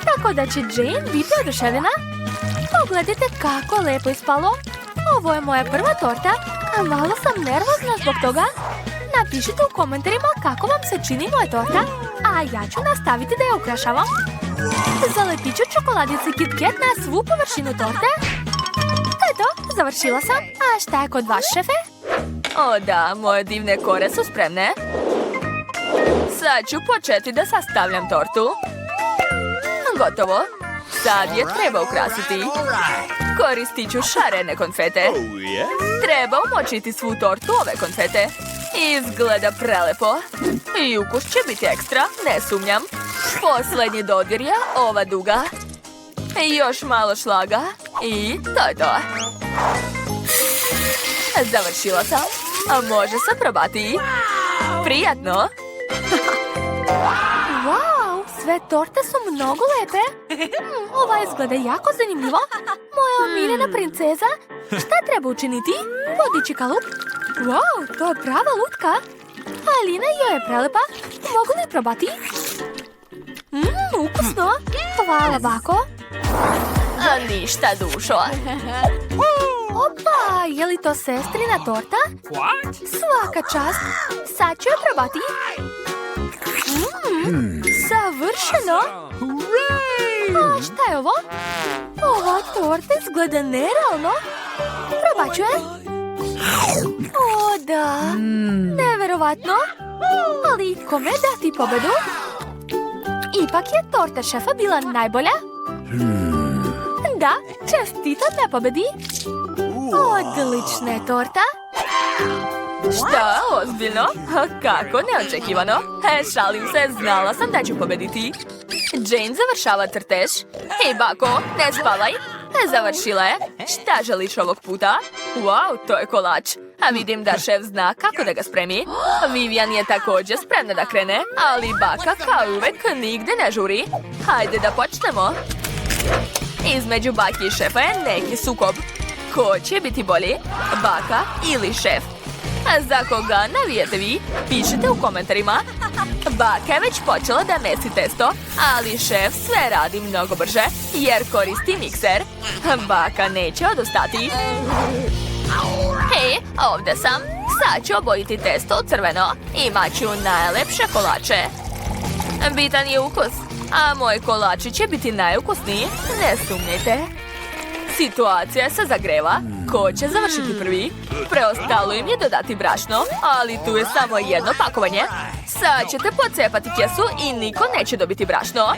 Tako da će Jane biti oduševljena. Pogledajte kako lepo ispalo. Ovo je moja prva torta, a malo sam nervozna zbog toga. Napišite u komentarima kako vam se čini moja torta, a ja ću nastaviti da je ukrašavam. Zalepit ću čokoladice Kit Kat na svu površinu torte. To je to, završila sam. A šta je kod vas, šefe? O da, moje divne kore su spremne. Sad ću početi da sastavljam tortu. Gotovo. Sad je treba ukrasiti. Koristit ću šarene konfete. Treba umočiti svu tortu ove konfete. Izgleda prelepo. I ukus će biti ekstra, ne sumnjam. Posljednji dodir je ova duga. Još malo šlaga. I to je to. Završila sam. A može se probati. Prijatno. Wow, sve torte su mnogo lepe. Ova izgleda jako zanimljivo. Moja omiljena princeza. Šta treba učiniti? Podići kalup. Wow, to je prava lutka. Alina joj je prelepa. Mogu li probati? Ukusno. Hvala, bako. A ništa, dušo. Opa, je li to sestrina torta? Svaka čast. Sad ću je probati. Savršeno. A šta je ovo? Ova torta izgleda nerealno. Probat ću je. O, da. Neverovatno. Ali kome dati pobedu? Ipak je torta šefa bila najbolja. Da, čestitam na pobedi. Odlična je torta. Šta, ozbiljno? Kako neočekivano. Šalim se, znala sam da ću pobediti. Jane završava crtež. Hej, bako, ne spavaj. Završila je. Šta želiš ovog puta? Wow, to je kolač. A vidim da šef zna kako da ga spremi. Vivian je također spremna da krene, ali baka kao uvek nigde ne žuri. Hajde da počnemo. Između baki i šefa je neki sukob. Ko će biti bolji? Baka ili šef? A za koga navijete vi? Pišite u komentarima. Baka je već počela da mesi testo, ali šef sve radi mnogo brže jer koristi mikser. Baka neće odustati. Hej, ovdje sam. Sad ću obojiti testo u crveno. Imat ću najlepše kolače. Bitan je ukus, a moji kolači će biti najukusniji. Ne sumnjajte. Situacija se zagreva. Ko će završiti prvi? Preostalo im je dodati brašno, ali tu je samo jedno pakovanje. Sad ćete pocepati kesu i niko neće dobiti brašno.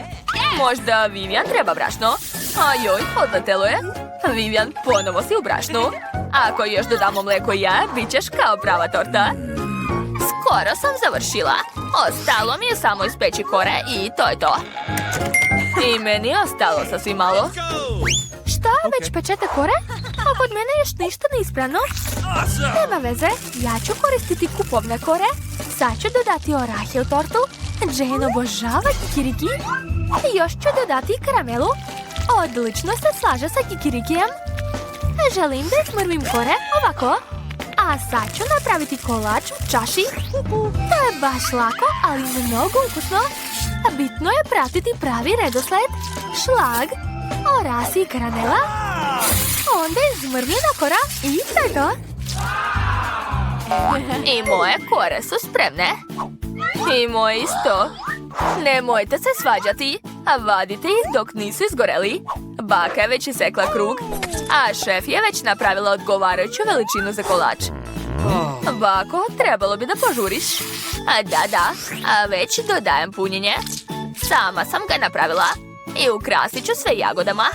Možda Vivian treba brašno. Ajoj, odletelo je. Vivian, ponovo si u brašnu. Ako još dodamo mlijeko i jaja, bit ćeš kao prava torta. Skoro sam završila. Ostalo mi je samo ispeći kore i to je to. I meni je ostalo sasvim malo. Šta, već pečete kore? A kod mene još ništa neispravno. Nema veze, ja ću koristiti kupovne kore. Sad ću dodati orahe u tortu. Jane obožava kikiriki. I još ću dodati karamelu. Odlično se slaže sa kikirikijem. Želim da izmrvim kore ovako. A sad ću napraviti kolač u čaši. To je baš lako, ali mnogo ukusno. Bitno je pratiti pravi redosled. Šlag, orasi i karamela. Onda izmrvljena kora i to je to. I moje kore su spremne. I moje isto. Nemojte se svađati, a vadite ih dok nisu izgoreli. Baka je već isekla krug, a šef je već napravila odgovarajuću veličinu za kolač. Bako, trebalo bi da požuriš. A da, a već dodajem punjenje. Sama sam ga napravila i ukrasit ću sve jagodama.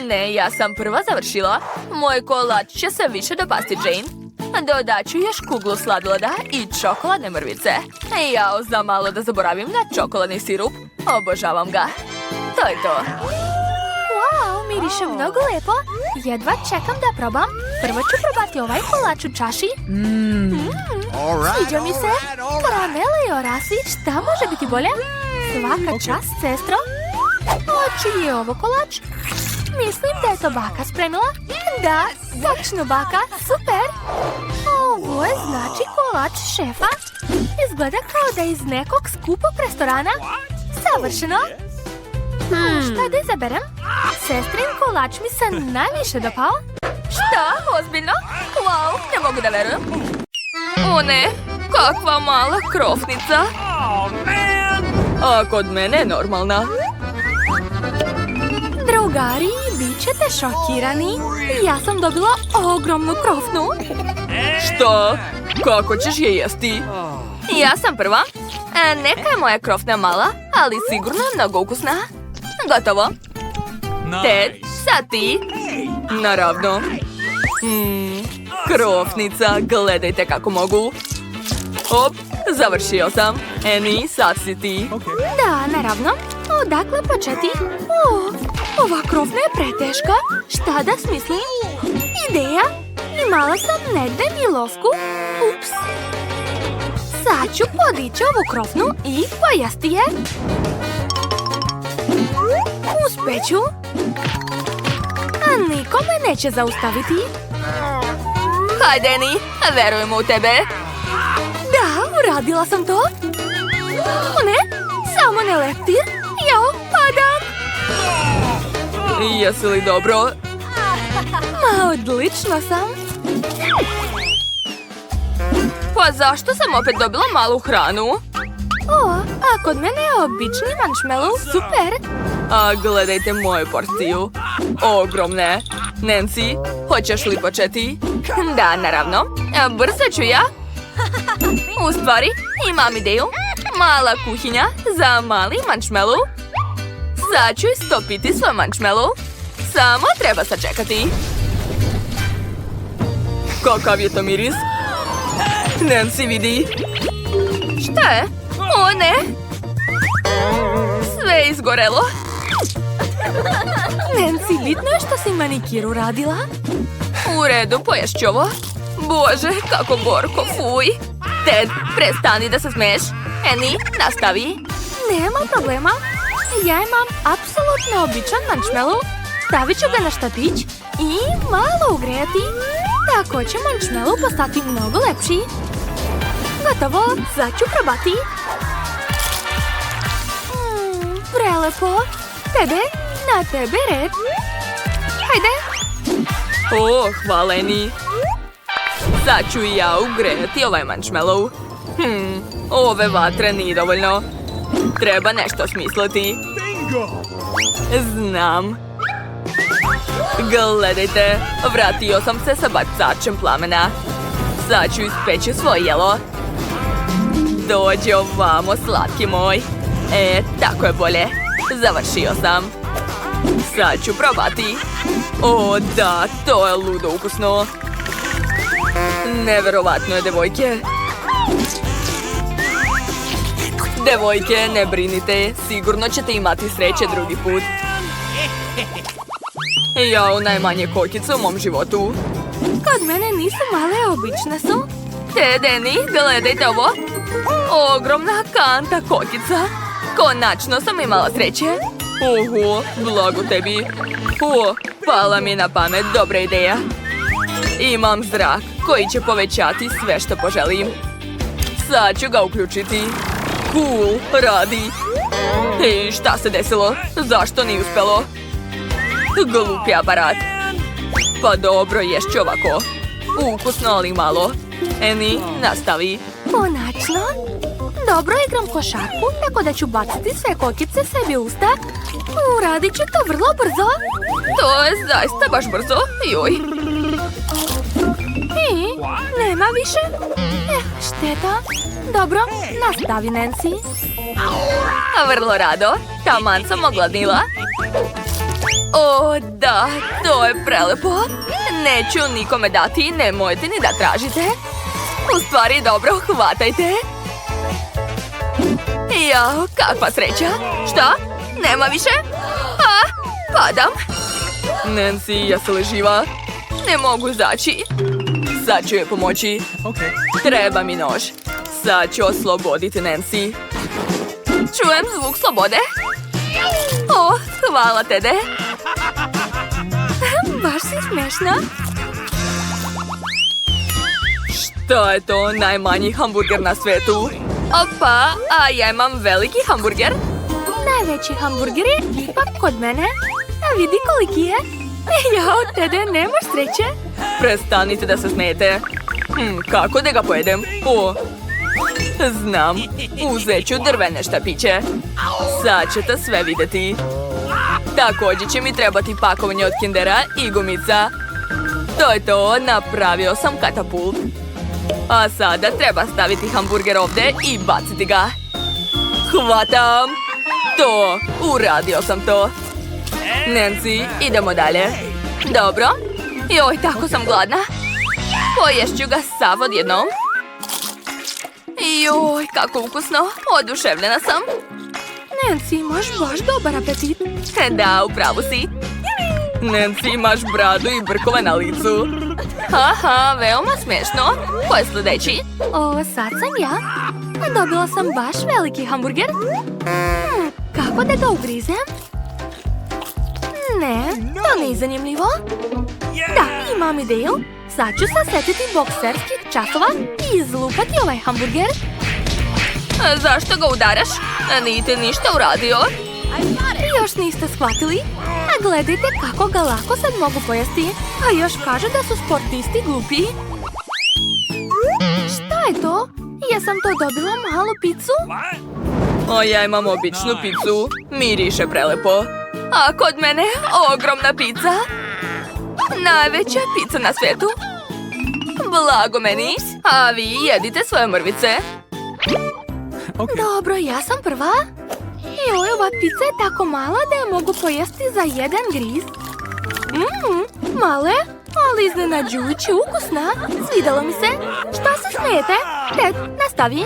Ne, ja sam prva završila. Moj kolač će se više dopasti Jane. Dodat ću još kuglu sladoleda i čokoladne mrvice. Jao, za malo da zaboravim na čokoladni sirup. Obožavam ga. To je to. Wow, miriše mnogo lijepo. Jedva čekam da probam. Prvo ću probati ovaj kolač u čaši. Sviđa mi se. Karamele i orasi, šta može biti bolje? Svaka čast, sestro. O, čiji je ovo kolač? Mislim da je to baka spremila. Da, točno baka, super. Ovo je znači kolač šefa. Izgleda kao da je iz nekog skupog restorana. Savršeno. Šta da izaberem? Sestrin kolač mi se najviše dopao. Šta? Ozbiljno? Wow, ne mogu da verujem. O ne, kakva mala krofnica. A kod mene je normalna. Drugari, bit ćete šokirani. Ja sam dobila ogromnu krofnu. Što? Kako ćeš je jesti? Ja sam prva. Neka je moja krofna mala, ali sigurno mnogo ukusna. Gotovo. Ted, sad ti. Naravno. Krofnica, gledajte kako mogu. Hop, završio sam. Eni, sad si ti. Da, naravno. Odakle početi? Ova krofna je preteška. Šta da smislim? Ideja? Imala sam negde milovku. Ups. Sad ću podići ovu krofnu i pojesti je. Uspeću. A niko me neće zaustaviti. Hajde, Eni, verujemo u tebe. Da, uradila sam to. O ne, samo ne leptir. Jao, padam. Jesi li dobro? Ma, odlično sam. Pa zašto sam opet dobila malu hranu? O, a kod mene je obični marshmallow, super. A gledajte moju porciju. Ogromne. Nancy, hoćeš li početi? Da, naravno. Brzo ću ja. U stvari, imam ideju. Mala kuhinja za mali marshmallow. Sad ću istopiti svoj marshmallow. Samo treba sačekati. Kakav je to miris? Nancy, vidi. Šta je? O ne! Sve je izgorelo. Nancy, bitno je što si manikir uradila. U redu, poješću ovo. Bože, kako gorko, fuj. Ted, prestani da se smeješ. Annie, nastavi. Nema problema. Ja imam apsolutno običan marshmallow. Stavit ću ga na štatić i malo ugrejati. Tako će marshmallow postati mnogo lepši. Gotovo, sad ću probati. Prelepo. Tede, na tebe red. Hajde. O, hvala, Annie. Sad ću i ja ugrejati ovaj marshmallow. Ove vatre nije dovoljno. Treba nešto smisliti. Znam. Gledajte, vratio sam se sa bacačem plamena. Sad ću ispeći svoje jelo. Dođi ovamo, slatki moj. Tako je bolje. Završio sam. Sad ću probati. O, da, to je ludo ukusno. Neverovatno je, devojke. Devojke, ne brinite. Sigurno ćete imati sreće drugi put. Jao, najmanje kokice u mom životu. Kod mene nisu male, obične su. Deni, gledajte ovo. Ogromna kanta kokica. Konačno sam imala sreće. Oho, blago tebi. O, pala mi na pamet, dobra ideja. Imam zrak koji će povećati sve što poželim. Sad ću ga uključiti. Cool, radi. I šta se desilo? Zašto nije uspelo? Glupi aparat. Pa dobro, ješću ovako. Ukusno, ali malo. Annie, nastavi. Konačno. Dobro, igram košarku, tako da ću baciti sve kokice sebi u usta. Uradit ću to vrlo brzo. To je zaista baš brzo. Joj. I, nema više. Šteta. Dobro, nastavi, Nancy. Vrlo rado. Taman sam ogladnila. O, da, to je prelepo. Neću nikome dati, nemojte ni da tražite. U stvari, dobro, hvatajte. Jao, kakva sreća. Šta? Nema više? Padam. Nancy, jesi li živa? Ne mogu izaći. Sad ću joj pomoći. Treba mi nož. Sad ću osloboditi Nancy. Čujem zvuk slobode. O, hvala, Tede. Baš si smešna. Šta je to najmanji hamburger na svetu? Opa, a ja imam veliki hamburger. Najveći hamburger je ipak kod mene. A vidi koliki je. Jao, Tede, nemaš sreće. Prestanite da se smijete. Kako da ga pojedem? O, znam. Uzet ću drvene štapiće. Sad ćete sve vidjeti. Također će mi trebati pakovanje od Kindera i gumica. To je to, napravio sam katapult. A sada treba staviti hamburger ovdje i baciti ga. Hvatam! To, uradio sam to. Nancy, idemo dalje. Dobro. Joj, tako sam gladna. Poješću ga sav odjednom. Joj, kako ukusno. Oduševljena sam. Nancy, imaš baš dobar apetit. Da, upravo si. Nancy, imaš bradu i brkove na licu. Haha, veoma smiješno. Ko je sljedeći? O, sad sam ja. Dobila sam baš veliki hamburger. Kako da ga ugrizem? Ne, to nije zanimljivo. Da, imam ideju. Sad ću se sjetiti bokserskih časova i izlupati ovaj hamburger. Zašto ga udaraš? Niti ništa uradio. Još niste shvatili? A gledajte kako ga lako sad mogu pojesti. A još kažu da su sportisti glupi. Šta je to? Jesam to dobila malu picu? O, ja imam običnu picu. Miriše prelepo. A kod mene ogromna pizza. Najveća pizza na svijetu. Blago meni. A vi jedite svoje mrvice. Dobro, ja sam prva. Joj, ova pizza je tako mala da je mogu pojesti za jedan griz. Male, ali iznenađujuće ukusna. Svidjelo mi se. Šta se smijete? Ted, nastavi.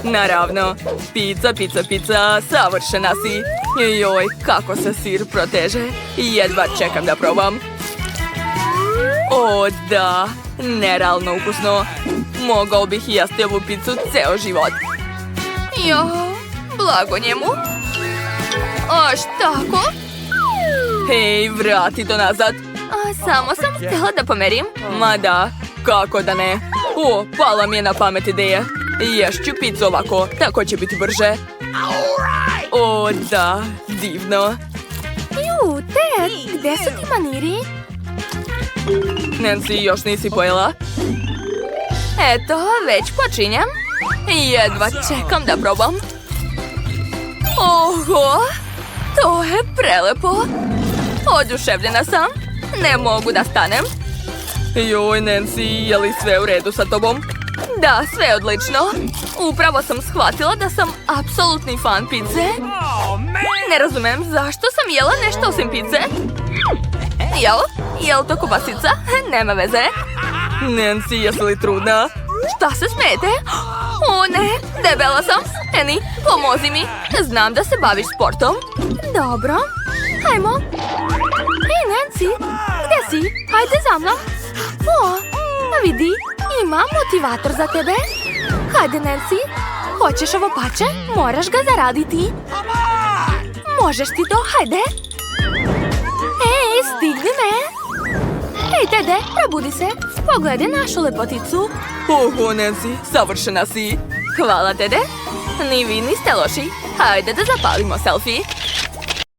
Naravno. Pizza, pizza, pizza. Savršena si. Joj, kako se sir proteže. Jedva čekam da probam. O, da. Nerealno ukusno. Mogao bih jesti ovu picu ceo život. Jo, blago njemu. Aš tako? Hej, vrati to nazad. Samo sam htjela da pomerim. Ma da, kako da ne. O, pala mi je na pamet ideja. Ješću picu ovako, tako će biti brže. O, da, divno. Ted, gde su ti maniri? Nancy, još nisi pojela? Eto, već počinjem. Jedva čekam da probam. Oho, to je prelepo. Oduševljena sam. Ne mogu da stanem. Joj, Nancy, je li sve u redu sa tobom? Da, sve je odlično. Upravo sam shvatila da sam apsolutni fan pice. Ne razumem zašto sam jela nešto osim pice. Jel to kobasica? Nema veze. Nancy, jesi li trudna? Šta se smete? O ne, debela sam. Annie, pomozi mi. Znam da se baviš sportom. Dobro. Hajmo. Hej, Nancy, gde si? Hajde za mnom. O, vidi, imam motivator za tebe. Hajde, Nancy. Hoćeš ovo pače? Moraš ga zaraditi. Možeš ti to, hajde. Ej, stigni me. Hej, Tede, probudi se. Pogledaj našu lepoticu. Oho, Nancy, savršena si. Hvala, Tede. Ni vi niste loši. Hajde da zapalimo selfie.